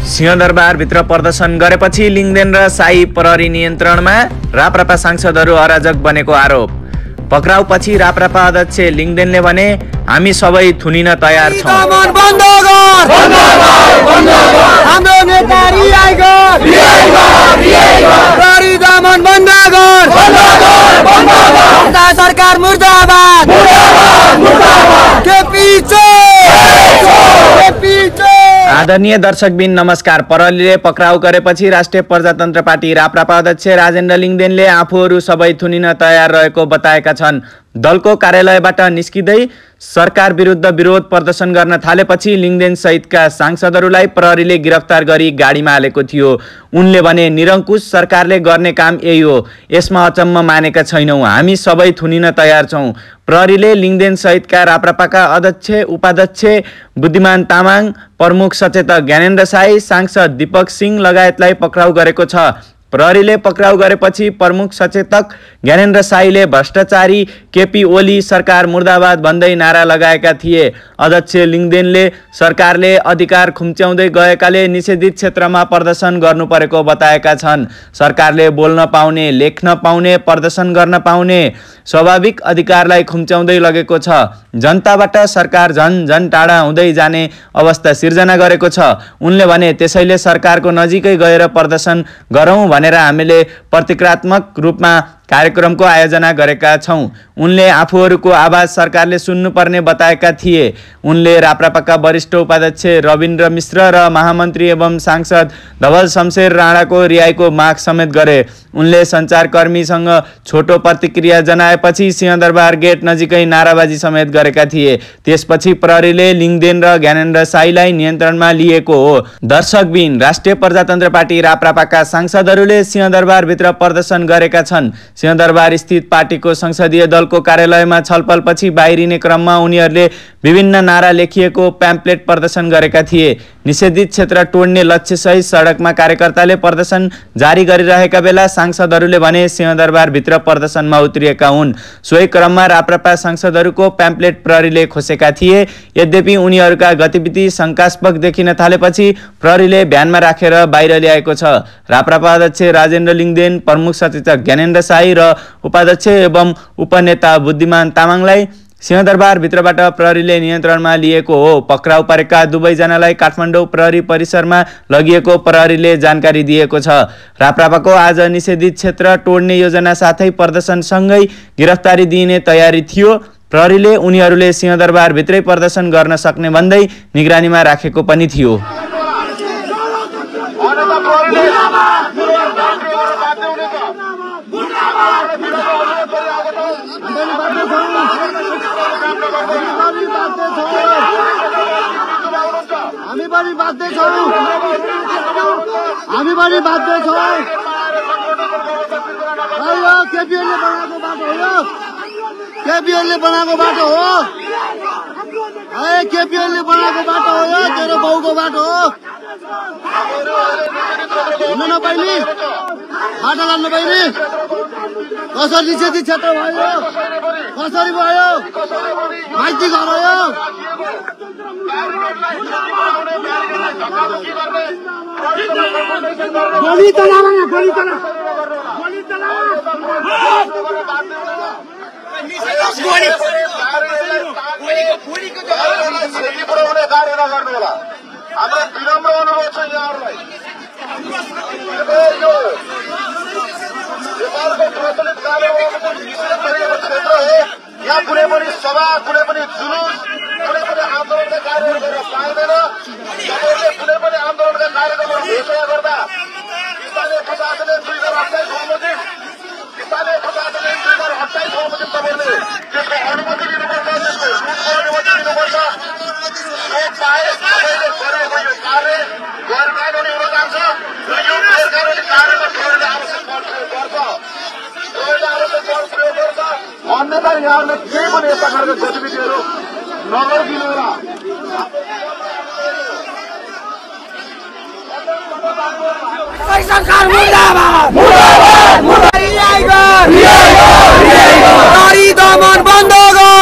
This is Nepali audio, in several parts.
सिंहदरबारभित्र प्रदर्शन गरेपछि लिङदेन र साई प्रहरी नियन्त्रणमा राप्रपा सांसदहरू अराजक बनेको आरोप। पक्राउपछि राप्रपा अध्यक्ष लिङदेनले भने हामी सबै थुनिन तयार छौं। सरकार मुर्दाबाद। आदरणीय दर्शकबिन नमस्कार। प्रहरीले पक्राउ गरेपछि राष्ट्रिय प्रजातन्त्र पार्टी राप्रपा अध्यक्ष राजेन्द्र लिङदेनले आफूहरू सबै थुनिन तयार रहेको बताएका छन्। दलको कार्यालयबाट निस्किँदै सरकार विरुद्ध विरोध प्रदर्शन गर्न थालेपछि लिङदेन सहितका सांसदहरूलाई प्रहरीले गिरफ्तार गरी गाडीमा हालेको थियो। उनले भने निरङ्कुश सरकारले गर्ने काम यही हो, यसमा अचम्म मानेका छैनौं, हामी सबै थुनिन तयार छौं। प्रहरीले लिङदेन सहितका राप्रपाका अध्यक्ष, उपाध्यक्ष बुद्धिमान तामाङ, प्रमुख सचेतक ज्ञानेन्द्र साई, सांसद दीपक सिंह लगायतलाई पक्राउ गरेको छ। प्रहरीले पक्राउ गरेपछि प्रमुख सचेतक ज्ञानेन्द्र साईले भ्रष्टाचारी केपी ओली सरकार मुर्दाबाद भन्दै नारा लगाएका थिए। अध्यक्ष लिङदेनले सरकारले अधिकार खुम्च्याउँदै गएकाले निषेधित क्षेत्रमा प्रदर्शन गर्नु परेको बताएका छन्। सरकारले बोल्न पाउने, लेख्न पाउने, प्रदर्शन गर्न पाउने स्वाभाविक अधिकारलाई खुम्च्याउँदै लगेको छ। जनताबाट सरकार झन झन टाढा हुँदै जाने अवस्था सिर्जना गरेको छ। उनले भने त्यसैले सरकारको नजिकै गएर प्रदर्शन गरौँ भनेर हामीले प्रतीकात्मक रूपमा कार्यक्रमको आयोजना गरेका छौं। उनले आफूहरूको आवाज सरकारले सुन्नुपर्ने बताएका थिए। उनले राप्रपाका वरिष्ठ उपाध्यक्ष रविन्द्र मिश्र र महामन्त्री एवं सांसद धवल शमशेर राणाको रिहाईको माग समेत गरे। उनले सञ्चारकर्मीसँग छोटो प्रतिक्रिया जनाएपछि सिंहदरबार गेट नजिकै नाराबाजी समेत गरेका थिए। त्यसपछि प्रहरीले लिङदेन र ज्ञानेन्द्र साईलाई नियन्त्रणमा लिएको हो। दर्शकबिन, राष्ट्रिय प्रजातन्त्र पार्टी राप्रपाका सांसदहरूले सिंहदरबारभित्र प्रदर्शन गरेका छन्। सिंहदरबार स्थित पार्टीको संसदीय दलको कार्यालयमा छलफलपछि बाहिरिने क्रममा उनीहरूले विभिन्न नारा लेखिएको प्याम्पलेट प्रदर्शन गरेका थिए। निषेधित क्षेत्र तोड्ने लक्ष्यसहित सडकमा कार्यकर्ताले प्रदर्शन जारी गरिरहेका बेला सांसदहरूले भने सिंहदरबारभित्र प्रदर्शनमा उत्रिएका हुन्। सोही क्रममा राप्रपा सांसदहरूको प्याम्पलेट प्रहरीले खोसेका थिए। यद्यपि उनीहरूका गतिविधि शङ्कास्पद देखिन थालेपछि प्रहरीले ध्यानमा राखेर बाहिर ल्याएको छ। राप्रपा अध्यक्ष राजेन्द्र लिङदेन, प्रमुख सचेतक ज्ञानेन्द्र साई र उपाध्यक्ष एवं उपनेता बुद्धिमान तामाङलाई सिंहदरबारभित्रबाट प्रहरीले नियन्त्रणमा लिएको हो। पक्राउ परेका दुवैजनालाई काठमाडौँ प्रहरी परिसरमा लगिएको प्रहरीले जानकारी दिएको छ। राप्रपाको आज निषेधित क्षेत्र तोड्ने योजना साथै प्रदर्शनसँगै गिरफ्तारी दिइने तयारी थियो। प्रहरीले उनीहरूले सिंहदरबारभित्रै प्रदर्शन गर्न सक्ने भन्दै निगरानीमा राखेको पनि थियो। केपीएलले बनाएको बाटो हो, केपीएलले बनाएको बाटो हो, यो तेरो बाउको बाटो हो। हिँड्नु नपाइने, बाटो लाग्नु पाइने, कसरी निषेधित क्षेत्र भयो, कसरी भयो, माइती घर हो यो। गोली चलावा, गोली चला, गोली चला। हाम्रो विनम्र अनुरोध छ यहाँहरूलाई, नेपालको प्रचलित कानुनको निषेध गरिएको क्षेत्र हो। यहाँ कुनै पनि सभा, कुनै पनि जुलुस, कुनै पनि आन्दोलनका कार्यहरू गर्न पाइँदैन। तपाईँहरूले कुनै पनि आन्दोलनका कार्यक्रमहरू घोषणा गर्दा स्थानीय प्रशासनले 2028 बमोजिम, स्थानीय प्रशासनले 2028 बमोजिम तपाईँहरूले त्यसको अनुमति लिनुपर्छ, त्यसको रुटको अनुमति लिनुपर्छ। यो बाहेक तपाईँले गरेको यो कार्य गैर कानुनी हुन जान्छ र यो गैर कानुनी कार्यमा प्रहरीले आवश्यक बल प्रयोग गर्छ, प्रहरीले आवश्यक बल प्रयोग गर्छ। अन्यथा यहाँहरूले केही पनि यस्ता खालका गतिविधिहरू नगरिदिनु होला। सरकार मुर्दाबाद, मुर्दाबाद, मुर्दाबाद। दमन बन्द गर।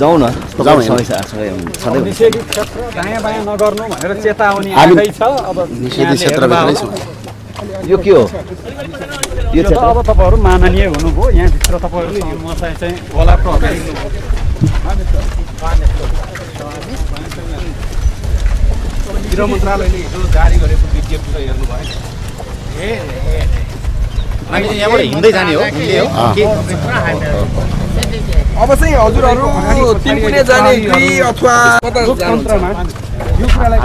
जाउँ न तपाईँ सँगै निषेधित क्षेत्र दायाँ बायाँ नगर्नु भनेर चेतावनी आएकै छ। अब निषेधित क्षेत्रभित्रै छौँ। यो के हो यो त अब तपाईँहरू माननीय हुनुभयो, यहाँभित्र तपाईँहरू समस्या चाहिँ होला प्रहरी गृह मन्त्रालयले हिजो जारी गरेको विज्ञप्ति हेर्नु भयो। यहाँबाट हिँड्दै जाने हो अब चाहिँ हजुरहरू तिनकुने जाने कि अथवा लोकतन्त्रमा यो कुरालाई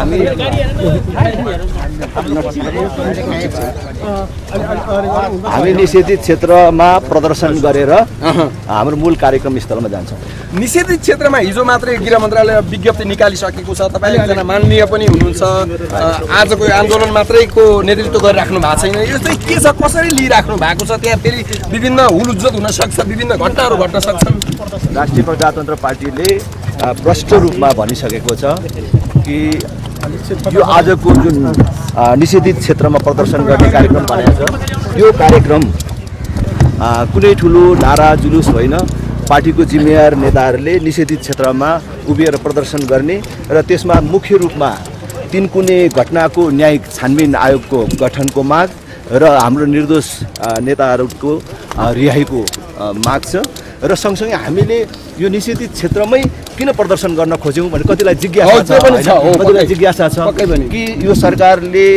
हामी निषेधित क्षेत्रमा प्रदर्शन गरेर हाम्रो मूल कार्यक्रम स्थलमा जान्छौँ। निषेधित क्षेत्रमा हिजो मात्रै गृह मन्त्रालय विज्ञप्ति निकालिसकेको छ। तपाईँले एकजना माननीय पनि हुनुहुन्छ, आजको आन्दोलन मात्रैको नेतृत्व गरिराख्नु भएको छैन। यो चाहिँ के छ, कसरी लिइराख्नु भएको छ? त्यहाँ फेरि विभिन्न हुलुज्जत हुन सक्छ, विभिन्न घटनाहरू घट्न सक्छन्। राष्ट्रिय प्रजातन्त्र पार्टीले प्रष्ट रूपमा भनिसकेको छ कि यो आजको जुन निषेधित क्षेत्रमा प्रदर्शन गर्ने कार्यक्रम भनेको छ, यो कार्यक्रम कुनै ठुलो नारा जुलुस होइन। पार्टीको जिम्मेवार नेताहरूले निषेधित क्षेत्रमा उभिएर प्रदर्शन गर्ने र त्यसमा मुख्य रूपमा तिनकुने घटनाको न्यायिक छानबिन आयोगको गठनको माग र हाम्रो निर्दोष नेताहरूको रिहाईको माग छ। र सँगसँगै हामीले यो निषेधित क्षेत्रमै किन प्रदर्शन गर्न खोज्यौँ भने कतिलाई जिज्ञासा छ कि यो सरकारले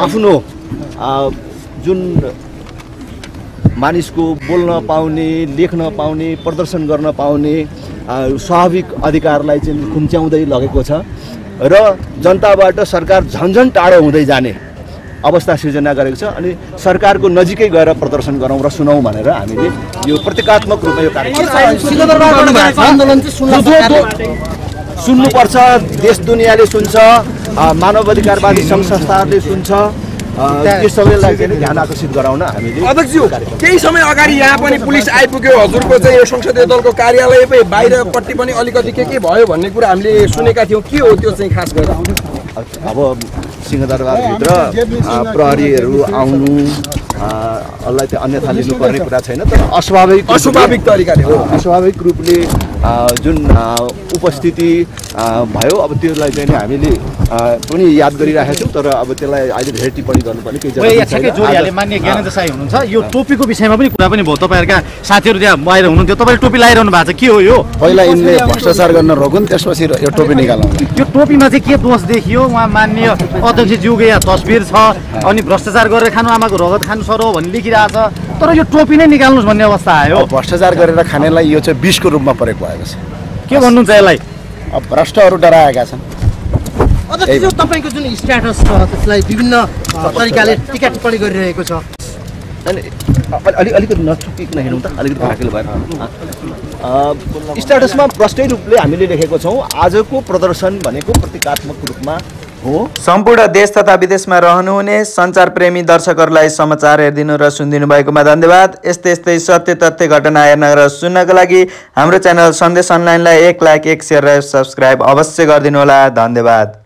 आफ्नो जुन मानिसको बोल्न पाउने, लेख्न पाउने, प्रदर्शन गर्न पाउने स्वाभाविक अधिकारलाई चाहिँ खुम्च्याउँदै लगेको छ र जनताबाट सरकार झन्झन टाढो हुँदै जाने अवस्था सिर्जना गरेको छ। अनि सरकारको नजिकै गएर प्रदर्शन गरौँ र सुनौँ भनेर हामीले यो प्रतीकात्मक रूपमा यो कार्यक्रम सुन्नुपर्छ। देश दुनियाँले सुन्छ, मानवाधिकारवादी सङ्घ संस्थाहरूले सुन्छ। यो सबैलाई चाहिँ ध्यान आकर्षित गराउन हामीले अध्यक्षज्यू केही समय अगाडि यहाँ पनि पुलिस आइपुग्यो, हजुरको चाहिँ यो संसदीय दलको कार्यालय बाहिरपट्टि पनि अलिकति के भयो भन्ने कुरा हामीले सुनेका थियौँ। के हो त्यो चाहिँ खास गरेर? अब सिंहदरबारभित्र प्रहरीहरू आउनु लाई चाहिँ अन्यथा लिनुपर्ने कुरा छैन, तर अस्वाभाविक तरिकाले हो, अस्वाभाविक रूपले जुन उपस्थिति भयो अब त्यसलाई चाहिँ हामीले पनि याद गरिरहेका छौँ। तर अब त्यसलाई अहिले धेरै टिप्पणी गर्नुपर्ने केही जरुरी छैन। मान्य ज्ञानेन्द्र साई हुनुहुन्छ, यो टोपीको विषयमा पनि कुरा पनि भयो। तपाईँहरूका साथीहरू त्यहाँ बाहिर हुनुहुन्थ्यो, तपाईँले टोपी लगाइरहनु भएको छ, के हो यो? पहिला यिनले भ्रष्टाचार गर्न रोकुन्, त्यसपछि यो टोपी निकालौँ। यो टोपीमा चाहिँ के दोष देखियो? उहाँ मान्य अध्यक्षज्यूको यहाँ तस्बिर छ, अनि भ्रष्टाचार गरेर खानु आमाको रगत खानु सरो भन्ने लेखिरहेको छ, तर यो टोपी नै निकाल्नुहोस् भन्ने अवस्था आयो। भ्रष्टाचार गरेर खानेलाई यो चाहिँ विषको रूपमा परेको भएको छ। के भन्नुहुन्छ यसलाई? अब भ्रष्टहरू डराएका छन्। अध्यक्ष, तपाईँको जुन स्ट्याटस छ त्यसलाई विभिन्न तरिकाले टिका टिप्पणी गरिरहेको छ। अलिकति नछुकिकन हेर्नु त, अलिकति भाकिलो भएर स्ट्याटसमा प्रष्टै रूपले हामीले लेखेको छौँ आजको प्रदर्शन भनेको प्रतीकात्मक रूपमा हो। सम्पूर्ण देश तथा विदेशमा रहनुहुने सञ्चार प्रेमी दर्शकहरूलाई समाचार हेरिदिनु र सुनिदिनु भएकोमा धन्यवाद। यस्तै सत्य तथ्य घटना हेर्न र सुन्नको लागि हाम्रो च्यानल सन्देश अनलाइनलाई 1 लाइक 1 शेयर र सब्स्क्राइब अवश्य गरिदिनु होला। धन्यवाद।